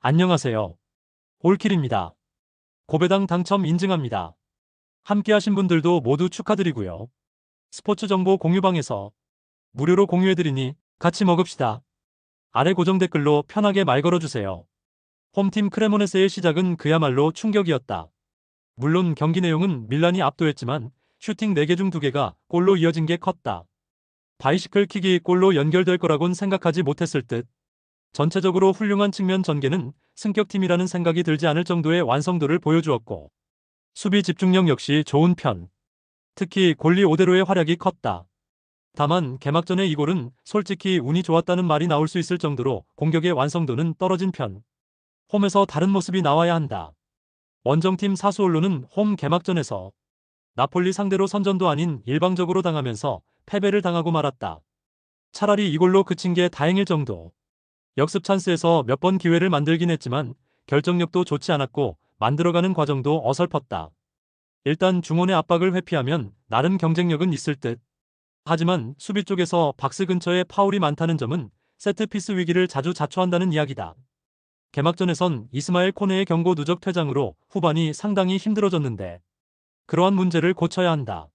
안녕하세요. 올킬입니다. 고배당 당첨 인증합니다. 함께하신 분들도 모두 축하드리고요. 스포츠 정보 공유방에서 무료로 공유해드리니 같이 먹읍시다. 아래 고정 댓글로 편하게 말 걸어주세요. 홈팀 크레모네세의 시작은 그야말로 충격이었다. 물론 경기 내용은 밀란이 압도했지만 슈팅 4개 중 2개가 골로 이어진 게 컸다. 바이시클 킥이 골로 연결될 거라곤 생각하지 못했을 듯. 전체적으로 훌륭한 측면 전개는 승격팀이라는 생각이 들지 않을 정도의 완성도를 보여주었고, 수비 집중력 역시 좋은 편. 특히 골리 오데로의 활약이 컸다. 다만 개막전의 이 골은 솔직히 운이 좋았다는 말이 나올 수 있을 정도로 공격의 완성도는 떨어진 편. 홈에서 다른 모습이 나와야 한다. 원정팀 사수올로는 홈 개막전에서 나폴리 상대로 선전도 아닌 일방적으로 당하면서 패배를 당하고 말았다. 차라리 이골로 그친 게 다행일 정도. 역습 찬스에서 몇 번 기회를 만들긴 했지만 결정력도 좋지 않았고 만들어가는 과정도 어설펐다. 일단 중원의 압박을 회피하면 나름 경쟁력은 있을 듯. 하지만 수비 쪽에서 박스 근처에 파울이 많다는 점은 세트피스 위기를 자주 자초한다는 이야기다. 개막전에선 이스마엘 코네의 경고 누적 퇴장으로 후반이 상당히 힘들어졌는데 그러한 문제를 고쳐야 한다.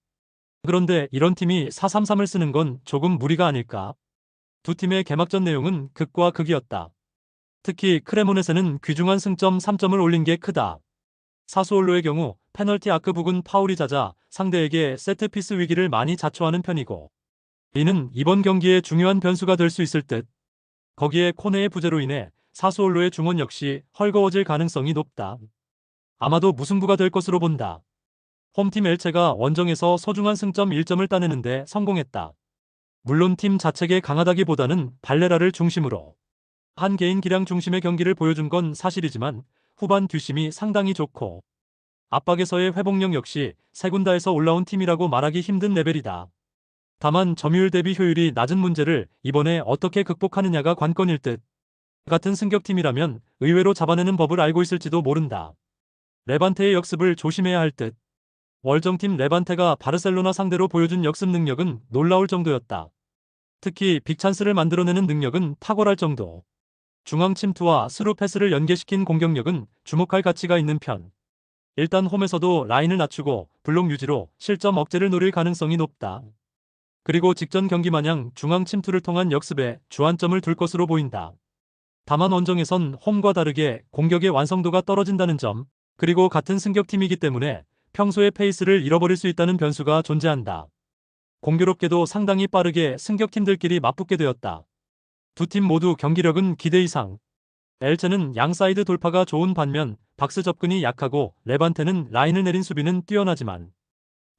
그런데 이런 팀이 4-3-3을 쓰는 건 조금 무리가 아닐까? 두 팀의 개막전 내용은 극과 극이었다. 특히 크레모네세는 귀중한 승점 3점을 올린 게 크다. 사수올로의 경우 페널티 아크 부근 파울이 잦아 상대에게 세트피스 위기를 많이 자초하는 편이고, 이는 이번 경기에 중요한 변수가 될 수 있을 듯. 거기에 코네의 부재로 인해 사수올로의 중원 역시 헐거워질 가능성이 높다. 아마도 무승부가 될 것으로 본다. 홈팀 엘체가 원정에서 소중한 승점 1점을 따내는데 성공했다. 물론 팀 자책에 강하다기보다는 발레라를 중심으로 한 개인 기량 중심의 경기를 보여준 건 사실이지만 후반 뒷심이 상당히 좋고 압박에서의 회복력 역시 세군다에서 올라온 팀이라고 말하기 힘든 레벨이다. 다만 점유율 대비 효율이 낮은 문제를 이번에 어떻게 극복하느냐가 관건일 듯. 같은 승격팀이라면 의외로 잡아내는 법을 알고 있을지도 모른다. 레반테의 역습을 조심해야 할 듯. 월정팀 레반테가 바르셀로나 상대로 보여준 역습 능력은 놀라울 정도였다. 특히 빅찬스를 만들어내는 능력은 탁월할 정도. 중앙 침투와 스루 패스를 연계시킨 공격력은 주목할 가치가 있는 편. 일단 홈에서도 라인을 낮추고 블록 유지로 실점 억제를 노릴 가능성이 높다. 그리고 직전 경기 마냥 중앙 침투를 통한 역습에 주안점을 둘 것으로 보인다. 다만 원정에선 홈과 다르게 공격의 완성도가 떨어진다는 점, 그리고 같은 승격팀이기 때문에 평소의 페이스를 잃어버릴 수 있다는 변수가 존재한다. 공교롭게도 상당히 빠르게 승격팀들끼리 맞붙게 되었다. 두 팀 모두 경기력은 기대 이상. 엘체는 양사이드 돌파가 좋은 반면 박스 접근이 약하고 레반테는 라인을 내린 수비는 뛰어나지만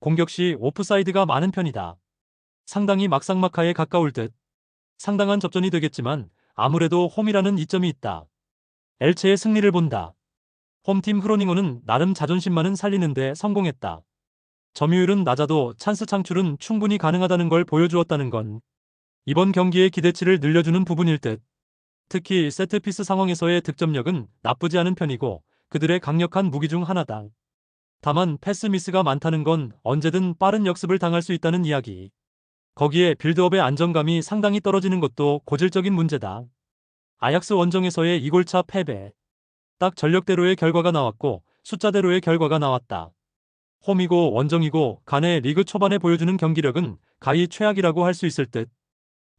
공격 시 오프사이드가 많은 편이다. 상당히 막상막하에 가까울 듯. 상당한 접전이 되겠지만 아무래도 홈이라는 이점이 있다. 엘체의 승리를 본다. 홈팀 흐로닝어는 나름 자존심만은 살리는데 성공했다. 점유율은 낮아도 찬스 창출은 충분히 가능하다는 걸 보여주었다는 건 이번 경기의 기대치를 늘려주는 부분일 듯. 특히 세트피스 상황에서의 득점력은 나쁘지 않은 편이고 그들의 강력한 무기 중 하나다. 다만 패스 미스가 많다는 건 언제든 빠른 역습을 당할 수 있다는 이야기. 거기에 빌드업의 안정감이 상당히 떨어지는 것도 고질적인 문제다. 아약스 원정에서의 2골차 패배. 딱 전력대로의 결과가 나왔고 숫자대로의 결과가 나왔다. 홈이고 원정이고 간에 리그 초반에 보여주는 경기력은 가히 최악이라고 할 수 있을 듯.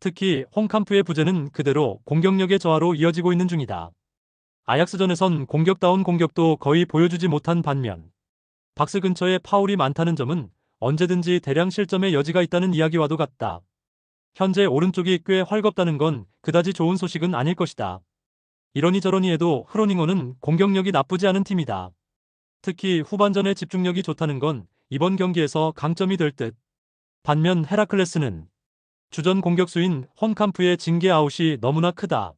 특히 홈캄프의 부재는 그대로 공격력의 저하로 이어지고 있는 중이다. 아약스전에선 공격다운 공격도 거의 보여주지 못한 반면 박스 근처에 파울이 많다는 점은 언제든지 대량 실점의 여지가 있다는 이야기와도 같다. 현재 오른쪽이 꽤 헐겁다는 건 그다지 좋은 소식은 아닐 것이다. 이러니 저러니 해도 흐로닝어는 공격력이 나쁘지 않은 팀이다. 특히 후반전의 집중력이 좋다는 건 이번 경기에서 강점이 될 듯. 반면 헤라클레스는 주전 공격수인 홈캄프의 징계 아웃이 너무나 크다.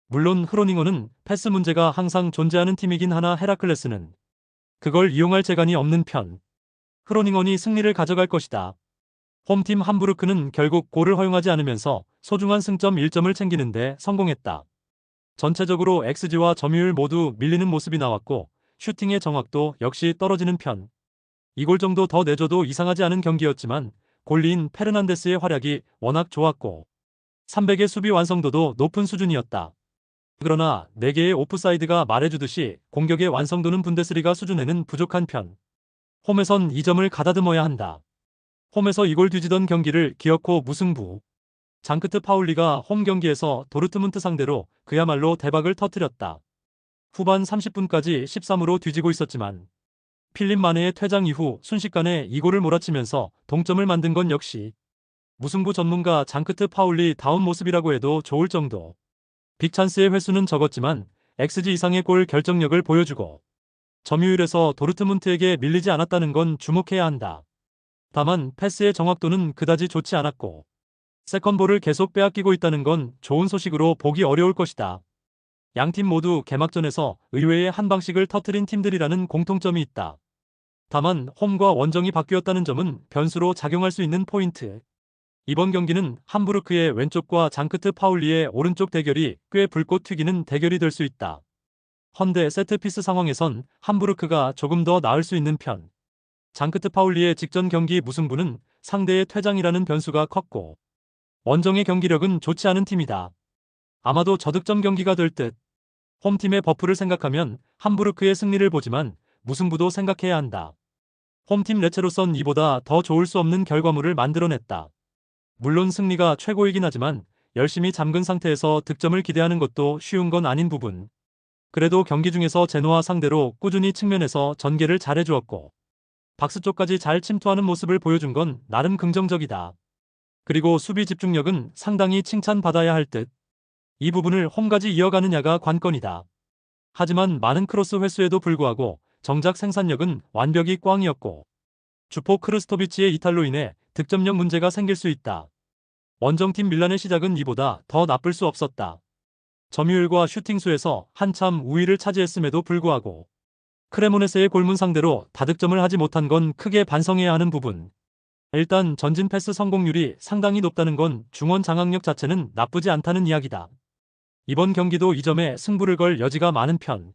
물론 흐로닝어는 패스 문제가 항상 존재하는 팀이긴 하나 헤라클레스는 그걸 이용할 재간이 없는 편. 흐로닝언이 승리를 가져갈 것이다. 홈팀 함부르크는 결국 골을 허용하지 않으면서 소중한 승점 1점을 챙기는데 성공했다. 전체적으로 XG와 점유율 모두 밀리는 모습이 나왔고 슈팅의 정확도 역시 떨어지는 편. 2골 정도 더 내줘도 이상하지 않은 경기였지만 골리인 페르난데스의 활약이 워낙 좋았고 300의 수비 완성도도 높은 수준이었다. 그러나 4개의 오프사이드가 말해주듯이 공격의 완성도는 분데스리가 수준에는 부족한 편. 홈에선 2점을 가다듬어야 한다. 홈에서 이골 뒤지던 경기를 기어코 무승부. 장크트 파울리가 홈 경기에서 도르트문트 상대로 그야말로 대박을 터뜨렸다. 후반 30분까지 13으로 뒤지고 있었지만 필립 마네의 퇴장 이후 순식간에 2골을 몰아치면서 동점을 만든 건 역시 무승부 전문가 장크트 파울리 다운 모습이라고 해도 좋을 정도. 빅찬스의 횟수는 적었지만 XG 이상의 골 결정력을 보여주고 점유율에서 도르트문트에게 밀리지 않았다는 건 주목해야 한다. 다만 패스의 정확도는 그다지 좋지 않았고 세컨볼을 계속 빼앗기고 있다는 건 좋은 소식으로 보기 어려울 것이다. 양팀 모두 개막전에서 의외의 한 방씩을 터뜨린 팀들이라는 공통점이 있다. 다만 홈과 원정이 바뀌었다는 점은 변수로 작용할 수 있는 포인트. 이번 경기는 함부르크의 왼쪽과 장크트 파울리의 오른쪽 대결이 꽤 불꽃 튀기는 대결이 될 수 있다. 헌데 세트피스 상황에선 함부르크가 조금 더 나을 수 있는 편. 장크트 파울리의 직전 경기 무승부는 상대의 퇴장이라는 변수가 컸고 원정의 경기력은 좋지 않은 팀이다. 아마도 저득점 경기가 될 듯. 홈팀의 버프를 생각하면 함부르크의 승리를 보지만 무승부도 생각해야 한다. 홈팀 레체로선 이보다 더 좋을 수 없는 결과물을 만들어냈다. 물론 승리가 최고이긴 하지만 열심히 잠근 상태에서 득점을 기대하는 것도 쉬운 건 아닌 부분. 그래도 경기 중에서 제노아 상대로 꾸준히 측면에서 전개를 잘해주었고 박스 쪽까지 잘 침투하는 모습을 보여준 건 나름 긍정적이다. 그리고 수비 집중력은 상당히 칭찬받아야 할 듯. 이 부분을 홈까지 이어가느냐가 관건이다. 하지만 많은 크로스 횟수에도 불구하고 정작 생산력은 완벽히 꽝이었고 주포 크르스토비치의 이탈로 인해 득점력 문제가 생길 수 있다. 원정팀 밀란의 시작은 이보다 더 나쁠 수 없었다. 점유율과 슈팅수에서 한참 우위를 차지했음에도 불구하고 크레모네스의 골문 상대로 다득점을 하지 못한 건 크게 반성해야 하는 부분. 일단 전진 패스 성공률이 상당히 높다는 건 중원 장악력 자체는 나쁘지 않다는 이야기다. 이번 경기도 이 점에 승부를 걸 여지가 많은 편.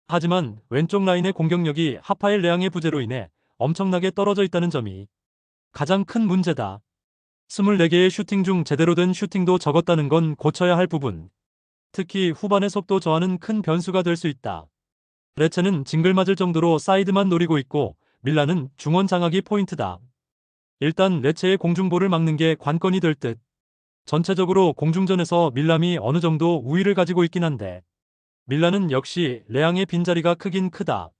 하지만 왼쪽 라인의 공격력이 하파엘 레앙의 부재로 인해 엄청나게 떨어져 있다는 점이 가장 큰 문제다. 24개의 슈팅 중 제대로 된 슈팅도 적었다는 건 고쳐야 할 부분. 특히 후반의 속도 저하는 큰 변수가 될 수 있다. 레체는 징글 맞을 정도로 사이드만 노리고 있고 밀란은 중원 장악이 포인트다. 일단 레체의 공중볼을 막는 게 관건이 될 듯. 전체적으로 공중전에서 밀람이 어느 정도 우위를 가지고 있긴 한데 밀란은 역시 레앙의 빈자리가 크긴 크다.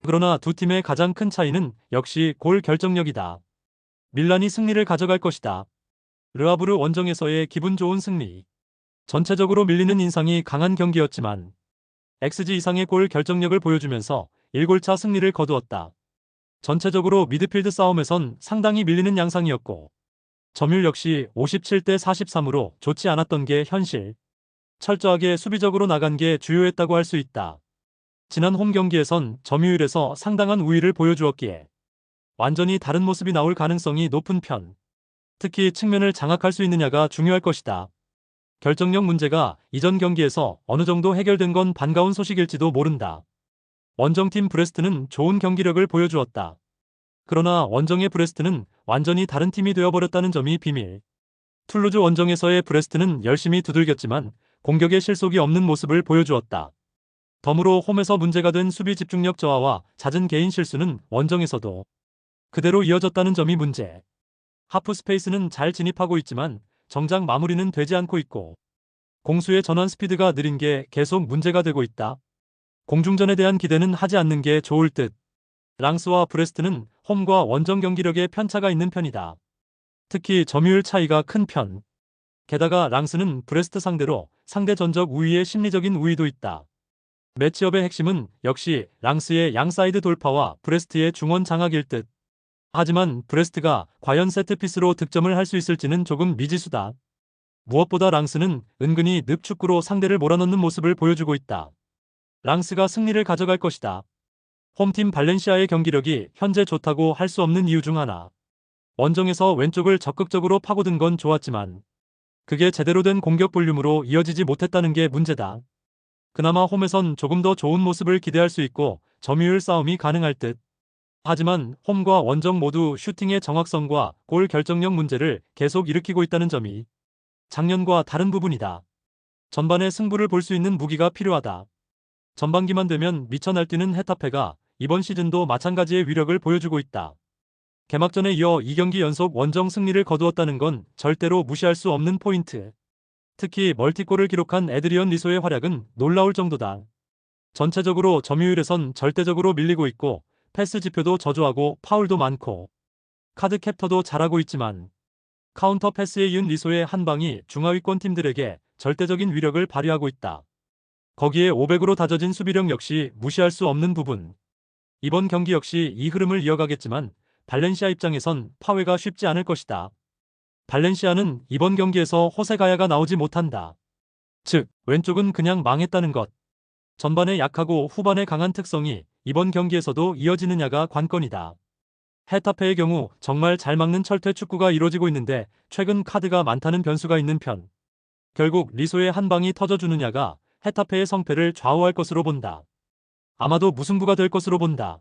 그러나 두 팀의 가장 큰 차이는 역시 골 결정력이다. 밀란이 승리를 가져갈 것이다. 르하브르 원정에서의 기분 좋은 승리. 전체적으로 밀리는 인상이 강한 경기였지만 XG 이상의 골 결정력을 보여주면서 1골차 승리를 거두었다. 전체적으로 미드필드 싸움에선 상당히 밀리는 양상이었고 점유율 역시 57대 43으로 좋지 않았던 게 현실. 철저하게 수비적으로 나간 게 주요했다고 할 수 있다. 지난 홈 경기에선 점유율에서 상당한 우위를 보여주었기에 완전히 다른 모습이 나올 가능성이 높은 편. 특히 측면을 장악할 수 있느냐가 중요할 것이다. 결정력 문제가 이전 경기에서 어느 정도 해결된 건 반가운 소식일지도 모른다. 원정팀 브레스트는 좋은 경기력을 보여주었다. 그러나 원정의 브레스트는 완전히 다른 팀이 되어버렸다는 점이 비밀. 툴루즈 원정에서의 브레스트는 열심히 두들겼지만 공격에 실속이 없는 모습을 보여주었다. 덤으로 홈에서 문제가 된 수비 집중력 저하와 잦은 개인 실수는 원정에서도 그대로 이어졌다는 점이 문제. 하프 스페이스는 잘 진입하고 있지만 정작 마무리는 되지 않고 있고 공수의 전환 스피드가 느린 게 계속 문제가 되고 있다. 공중전에 대한 기대는 하지 않는 게 좋을 듯. 랑스와 브레스트는 홈과 원정 경기력에 편차가 있는 편이다. 특히 점유율 차이가 큰 편. 게다가 랑스는 브레스트 상대로 상대 전적 우위에 심리적인 우위도 있다. 매치업의 핵심은 역시 랑스의 양사이드 돌파와 브레스트의 중원 장악일 듯. 하지만 브레스트가 과연 세트피스로 득점을 할 수 있을지는 조금 미지수다. 무엇보다 랑스는 은근히 늪축구로 상대를 몰아넣는 모습을 보여주고 있다. 랑스가 승리를 가져갈 것이다. 홈팀 발렌시아의 경기력이 현재 좋다고 할 수 없는 이유 중 하나. 원정에서 왼쪽을 적극적으로 파고든 건 좋았지만 그게 제대로 된 공격 볼륨으로 이어지지 못했다는 게 문제다. 그나마 홈에선 조금 더 좋은 모습을 기대할 수 있고 점유율 싸움이 가능할 듯. 하지만 홈과 원정 모두 슈팅의 정확성과 골 결정력 문제를 계속 일으키고 있다는 점이 작년과 다른 부분이다. 전반에 승부를 볼 수 있는 무기가 필요하다. 전반기만 되면 미쳐 날뛰는 헤타페가 이번 시즌도 마찬가지의 위력을 보여주고 있다. 개막전에 이어 2경기 연속 원정 승리를 거두었다는 건 절대로 무시할 수 없는 포인트. 특히 멀티골을 기록한 에드리언 리소의 활약은 놀라울 정도다. 전체적으로 점유율에선 절대적으로 밀리고 있고 패스 지표도 저조하고 파울도 많고 카드 캡터도 잘하고 있지만 카운터 패스에 이은 리소의 한 방이 중하위권 팀들에게 절대적인 위력을 발휘하고 있다. 거기에 500으로 다져진 수비력 역시 무시할 수 없는 부분. 이번 경기 역시 이 흐름을 이어가겠지만 발렌시아 입장에선 파회가 쉽지 않을 것이다. 발렌시아는 이번 경기에서 호세 가야가 나오지 못한다. 즉, 왼쪽은 그냥 망했다는 것. 전반에 약하고 후반에 강한 특성이 이번 경기에서도 이어지느냐가 관건이다. 헤타페의 경우 정말 잘 막는 철퇴 축구가 이루어지고 있는데 최근 카드가 많다는 변수가 있는 편. 결국 리소의 한 방이 터져주느냐가 헤타페의 성패를 좌우할 것으로 본다. 아마도 무승부가 될 것으로 본다.